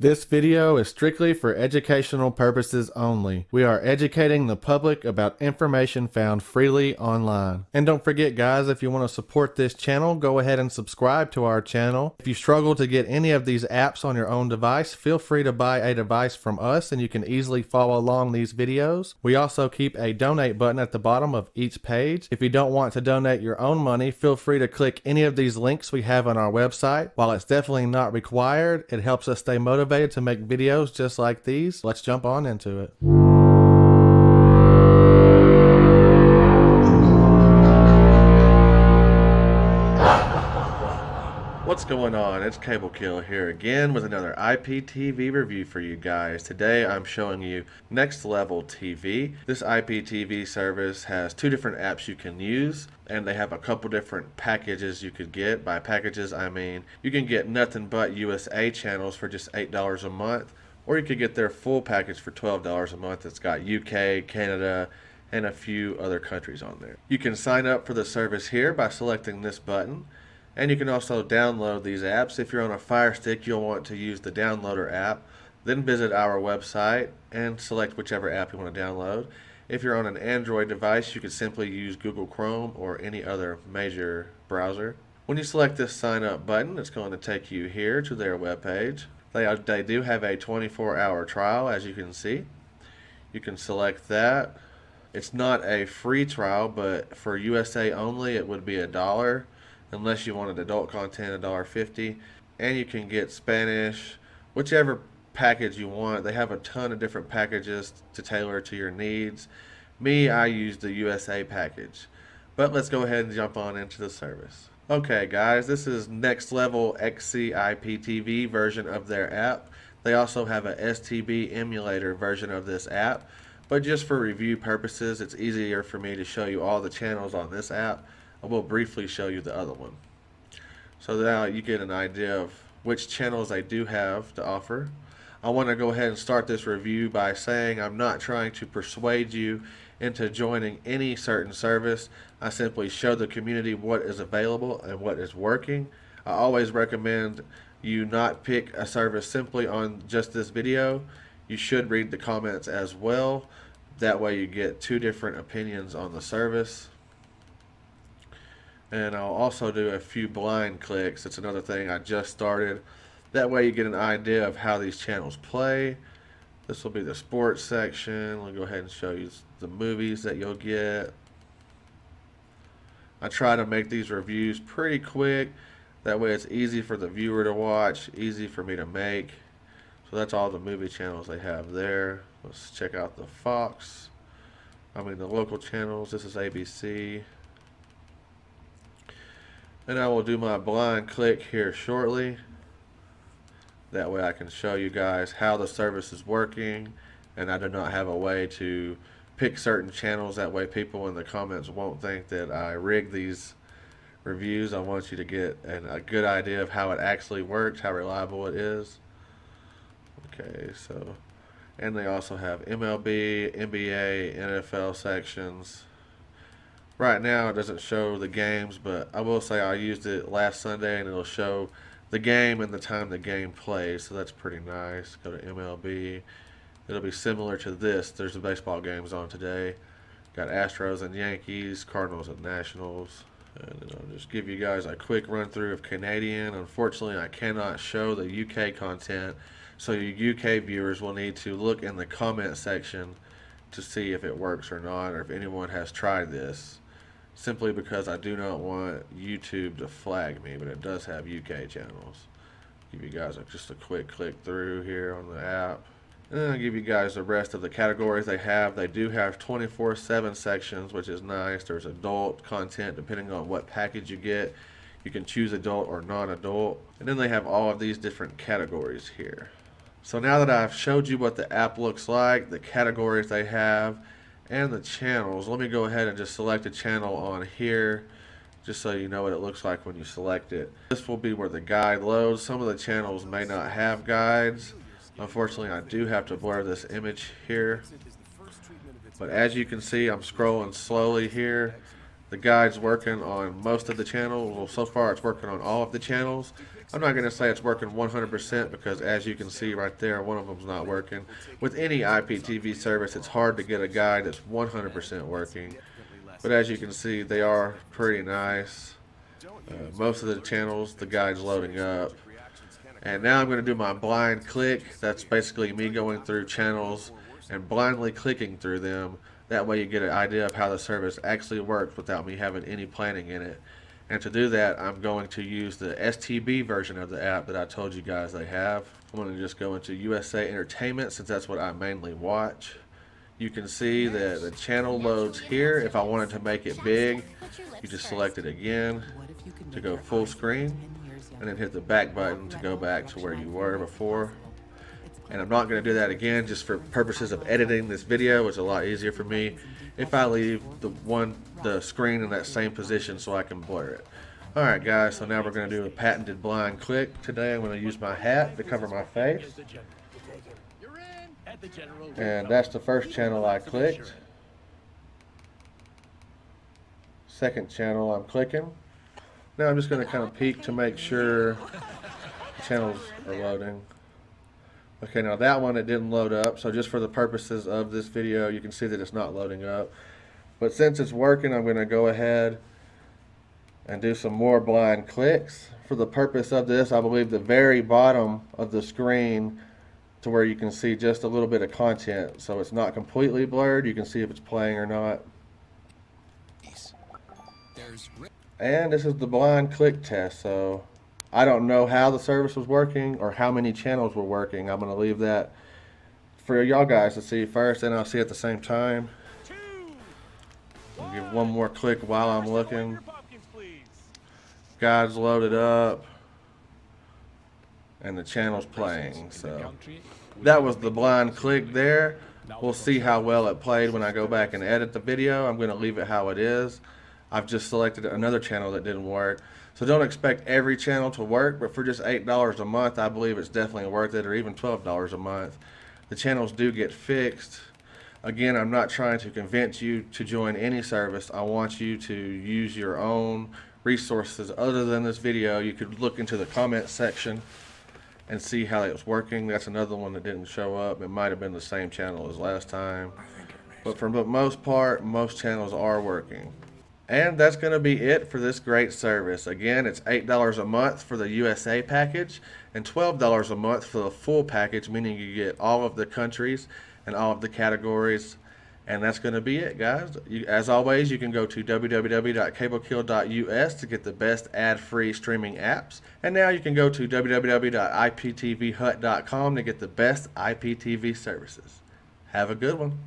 This video is strictly for educational purposes only. We are educating the public about information found freely online. And don't forget guys, if you want to support this channel, go ahead and subscribe to our channel. If you struggle to get any of these apps on your own device, feel free to buy a device from us and you can easily follow along these videos. We also keep a donate button at the bottom of each page. If you don't want to donate your own money, feel free to click any of these links we have on our website. While it's definitely not required, it helps us stay motivated to make videos just like these. Let's jump on into it. What's going on? It's Cable Kill here again with another IPTV review for you guys. Today I'm showing you Next Level TV. This IPTV service has two different apps you can use, and they have a couple different packages you could get. By packages I mean you can get nothing but USA channels for just $8 a month, or you could get their full package for $12 a month. It's got UK, Canada, and a few other countries on there. You can sign up for the service here by selecting this button. And you can also download these apps. If you're on a Fire Stick, you'll want to use the downloader app. Then visit our website and select whichever app you want to download. If you're on an Android device, you could simply use Google Chrome or any other major browser. When you select this sign up button, it's going to take you here to their webpage. They do have a 24-hour trial, as you can see. You can select that. It's not a free trial, but for USA only, it would be $1. Unless you wanted adult content, $1.50. And you can get Spanish, whichever package you want. They have a ton of different packages to tailor to your needs. I use the USA package. But let's go ahead and jump on into the service. Okay guys, this is Next Level XC IPTV version of their app. They also have a STB emulator version of this app. But just for review purposes, it's easier for me to show you all the channels on this app. I will briefly show you the other one. So now you get an idea of which channels they do have to offer. I want to go ahead and start this review by saying I'm not trying to persuade you into joining any certain service. I simply show the community what is available and what is working. I always recommend you not pick a service simply on just this video. You should read the comments as well. That way you get two different opinions on the service. And I'll also do a few blind clicks. It's another thing I just started. That way you get an idea of how these channels play. This will be the sports section. I'll go ahead and show you the movies that you'll get. I try to make these reviews pretty quick. That way it's easy for the viewer to watch, easy for me to make. So that's all the movie channels they have there. Let's check out the the local channels. This is ABC. And I will do my blind click here shortly. That way I can show you guys how the service is working, and I do not have a way to pick certain channels. That way people in the comments won't think that I rig these reviews. I want you to get a good idea of how it actually works, how reliable it is. Okay, so, and they also have MLB, NBA, NFL sections. Right now it doesn't show the games, but I will say I used it last Sunday and it'll show the game and the time the game plays, so that's pretty nice. Go to MLB. It'll be similar to this. There's the baseball games on today. Got Astros and Yankees, Cardinals and Nationals. And then I'll just give you guys a quick run through of Canadian. Unfortunately, I cannot show the UK content, so you UK viewers will need to look in the comment section to see if it works or not, or if anyone has tried this. Simply because I do not want YouTube to flag me, but it does have UK channels. Give you guys just a quick click through here on the app. And then I'll give you guys the rest of the categories they have. They do have 24/7 sections, which is nice. There's adult content depending on what package you get. You can choose adult or non-adult. And then they have all of these different categories here. So now that I've showed you what the app looks like, the categories they have, and the channels, let me go ahead and just select a channel on here just so you know what it looks like when you select it. This will be where the guide loads. Some of the channels may not have guides. Unfortunately, I do have to blur this image here. But as you can see, I'm scrolling slowly here. The guide's working on most of the channels. Well, so far it's working on all of the channels. I'm not going to say it's working 100% because as you can see right there, one of them's not working. With any IPTV service, it's hard to get a guide that's 100% working. But as you can see, they are pretty nice. Most of the channels, the guide's loading up. And now I'm going to do my blind click. That's basically me going through channels and blindly clicking through them. That way you get an idea of how the service actually works without me having any planning in it. And to do that, I'm going to use the STB version of the app that I told you guys they have. I'm going to just go into USA Entertainment since that's what I mainly watch. You can see that the channel loads here. If I wanted to make it big, you just select it again to go full screen, and then hit the back button to go back to where you were before. And I'm not going to do that again just for purposes of editing this video. It's a lot easier for me if I leave the screen in that same position so I can blur it. Alright guys, so now we're going to do a patented blind click. Today I'm going to use my hat to cover my face. And that's the first channel I clicked. Second channel I'm clicking. Now I'm just going to kind of peek to make sure the channels are loading. Okay, now that one it didn't load up, so just for the purposes of this video you can see that it's not loading up. But since it's working, I'm going to go ahead and do some more blind clicks. For the purpose of this, I believe the very bottom of the screen to where you can see just a little bit of content, so it's not completely blurred. You can see if it's playing or not. And this is the blind click test, so I don't know how the service was working or how many channels were working. I'm going to leave that for y'all guys to see first, and I'll see at the same time. I'll give one more click while I'm looking. Guide's loaded up, and the channel's playing. So that was the blind click there. We'll see how well it played when I go back and edit the video. I'm going to leave it how it is. I've just selected another channel that didn't work. So don't expect every channel to work, but for just $8 a month, I believe it's definitely worth it, or even $12 a month. The channels do get fixed. Again, I'm not trying to convince you to join any service. I want you to use your own resources other than this video. You could look into the comment section and see how it was working. That's another one that didn't show up. It might have been the same channel as last time. But for the most part, most channels are working. And that's going to be it for this great service. Again, it's $8 a month for the USA package and $12 a month for the full package, meaning you get all of the countries and all of the categories. And that's going to be it, guys. As always, you can go to www.cablekill.us to get the best ad-free streaming apps. And now you can go to www.iptvhut.com to get the best IPTV services. Have a good one.